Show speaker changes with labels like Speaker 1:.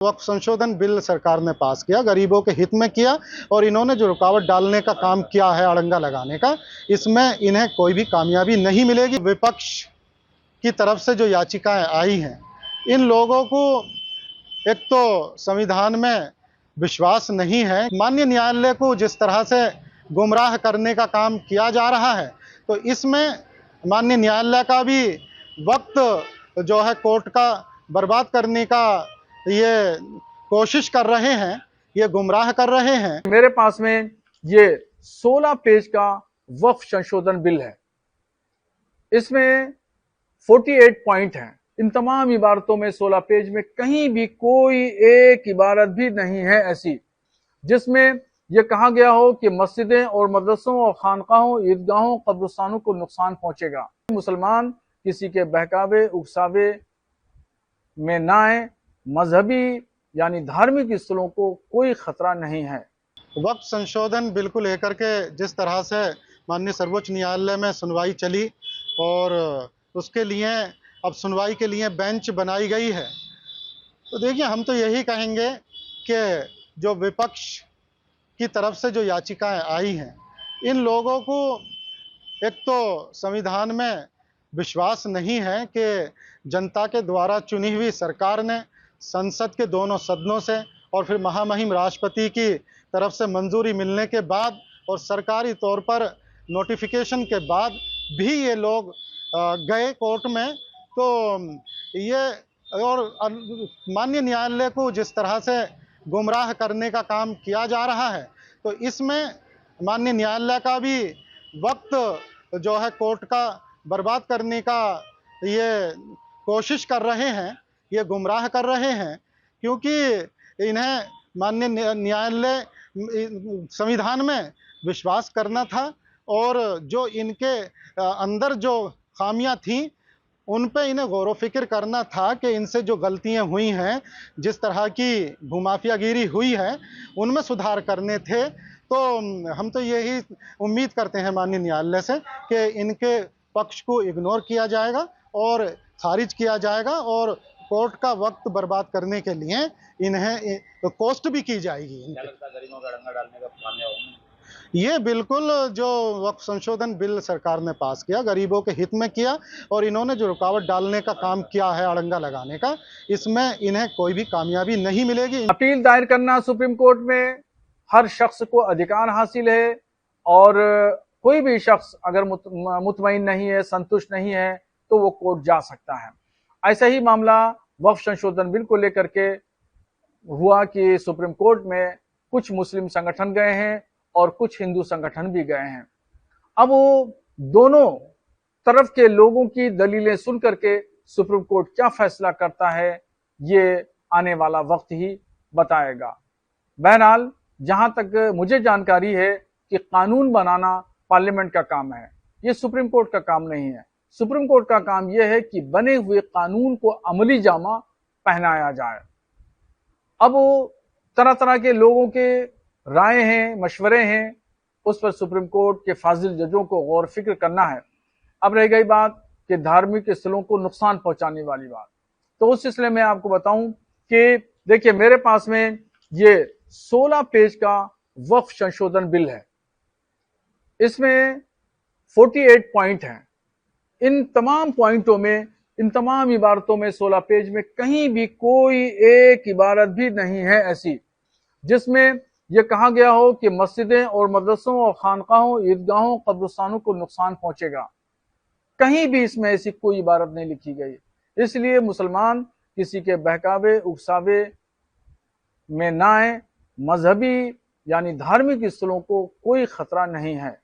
Speaker 1: वक्फ संशोधन बिल सरकार ने पास किया, गरीबों के हित में किया, और इन्होंने जो रुकावट डालने का काम किया है, अड़ंगा लगाने का, इसमें इन्हें कोई भी कामयाबी नहीं मिलेगी। विपक्ष की तरफ से जो याचिकाएं आई हैं, इन लोगों को एक तो संविधान में विश्वास नहीं है। माननीय न्यायालय को जिस तरह से गुमराह करने का काम किया जा रहा है, तो इसमें माननीय न्यायालय का भी वक्त जो है कोर्ट का बर्बाद करने का ये कोशिश कर रहे हैं, ये गुमराह कर रहे हैं।
Speaker 2: मेरे पास में ये 16 पेज का वक्फ संशोधन बिल है। इसमें 48 पॉइंट हैं। इन तमाम इबारतों में 16 पेज में कहीं भी कोई एक इबारत भी नहीं है ऐसी जिसमें यह कहा गया हो कि मस्जिदें और मदरसों और खानकाहों, ईदगाहों, कब्रिस्तानों को नुकसान पहुंचेगा। मुसलमान किसी के बहकावे उकसावे में ना आए। मजहबी यानी धार्मिक स्थलों को कोई खतरा नहीं है।
Speaker 1: वक्फ संशोधन बिल को लेकर के जिस तरह से माननीय सर्वोच्च न्यायालय में सुनवाई चली, और उसके लिए अब सुनवाई के लिए बेंच बनाई गई है, तो देखिए, हम तो यही कहेंगे कि जो विपक्ष की तरफ से जो याचिकाएं आई हैं, इन लोगों को एक तो संविधान में विश्वास नहीं है कि जनता के द्वारा चुनी हुई सरकार ने संसद के दोनों सदनों से और फिर महामहिम राष्ट्रपति की तरफ से मंजूरी मिलने के बाद और सरकारी तौर पर नोटिफिकेशन के बाद भी ये लोग गए कोर्ट में। तो ये और माननीय न्यायालय को जिस तरह से गुमराह करने का काम किया जा रहा है, तो इसमें माननीय न्यायालय का भी वक्त जो है कोर्ट का बर्बाद करने का ये कोशिश कर रहे हैं, ये गुमराह कर रहे हैं, क्योंकि इन्हें माननीय न्यायालय संविधान में विश्वास करना था, और जो इनके अंदर जो खामियां थीं उन पे इन्हें गौर फिक्र करना था कि इनसे जो गलतियां हुई हैं, जिस तरह की भूमाफियागिरी हुई है, उनमें सुधार करने थे। तो हम तो यही उम्मीद करते हैं माननीय न्यायालय से कि इनके पक्ष को इग्नोर किया जाएगा और खारिज किया जाएगा, और कोर्ट का वक्त बर्बाद करने के लिए इन्हें कोस्ट भी की जाएगी।
Speaker 3: क्या लगता है गरीबों का अड़ंगा डालने का कामयाब होंगे?
Speaker 1: ये बिल्कुल जो वक्फ संशोधन बिल सरकार ने पास किया, गरीबों के हित में किया, और इन्होंने जो रुकावट डालने का काम किया है, अड़ंगा लगाने का, इसमें इन्हें कोई भी कामयाबी नहीं मिलेगी।
Speaker 2: अपील दायर करना सुप्रीम कोर्ट में हर शख्स को अधिकार हासिल है, और कोई भी शख्स अगर मुतमईन नहीं है, संतुष्ट नहीं है, तो वो कोर्ट जा सकता है। ऐसा ही मामला वक्फ संशोधन बिल को लेकर के हुआ कि सुप्रीम कोर्ट में कुछ मुस्लिम संगठन गए हैं और कुछ हिंदू संगठन भी गए हैं। अब वो दोनों तरफ के लोगों की दलीलें सुन करके सुप्रीम कोर्ट क्या फैसला करता है, ये आने वाला वक्त ही बताएगा। बहरहाल, जहां तक मुझे जानकारी है कि कानून बनाना पार्लियामेंट का काम है, ये सुप्रीम कोर्ट का काम नहीं है। सुप्रीम कोर्ट का काम यह है कि बने हुए कानून को अमली जामा पहनाया जाए। अब तरह तरह के लोगों के राय हैं, मशवरे हैं, उस पर सुप्रीम कोर्ट के फाजिल जजों को गौर फिक्र करना है। अब रह गई बात कि धार्मिक स्थलों को नुकसान पहुंचाने वाली बात, तो उस सिलसिले में आपको बताऊं कि देखिए, मेरे पास में ये 16 पेज का वक्फ संशोधन बिल है। इसमें 48 पॉइंट हैं। इन तमाम पॉइंटों में, इन तमाम इबारतों में 16 पेज में कहीं भी कोई एक इबारत भी नहीं है ऐसी जिसमें यह कहा गया हो कि मस्जिदें और मदरसों और खानकाहों, ईदगाहों, कब्रिस्तानों को नुकसान पहुंचेगा। कहीं भी इसमें ऐसी कोई इबारत नहीं लिखी गई। इसलिए मुसलमान किसी के बहकावे उकसावे में ना आए। मजहबी यानी धार्मिक स्थलों को कोई खतरा नहीं है।